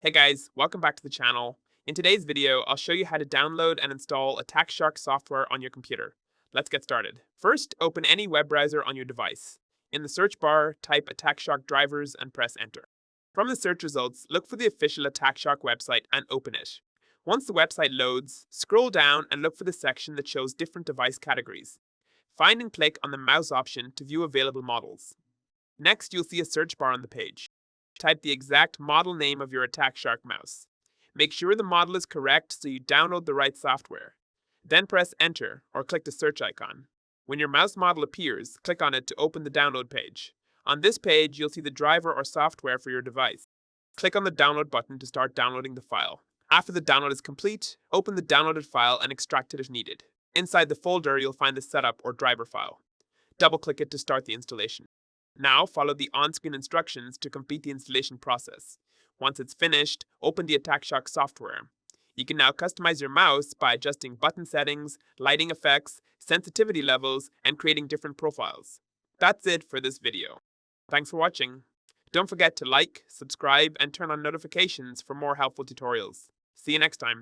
Hey guys, welcome back to the channel. In today's video, I'll show you how to download and install AttackShark software on your computer. Let's get started. First, open any web browser on your device. In the search bar, type AttackShark drivers and press enter. From the search results, look for the official AttackShark website and open it. Once the website loads, scroll down and look for the section that shows different device categories. Find and click on the mouse option to view available models. Next, you'll see a search bar on the page. Type the exact model name of your AttackShark mouse. Make sure the model is correct so you download the right software. Then press enter or click the search icon. When your mouse model appears, click on it to open the download page. On this page, you'll see the driver or software for your device. Click on the download button to start downloading the file. After the download is complete, open the downloaded file and extract it if needed. Inside the folder, you'll find the setup or driver file. Double-click it to start the installation. Now follow the on-screen instructions to complete the installation process. Once it's finished, open the AttackShark software. You can now customize your mouse by adjusting button settings, lighting effects, sensitivity levels, and creating different profiles. That's it for this video. Thanks for watching. Don't forget to like, subscribe, and turn on notifications for more helpful tutorials. See you next time.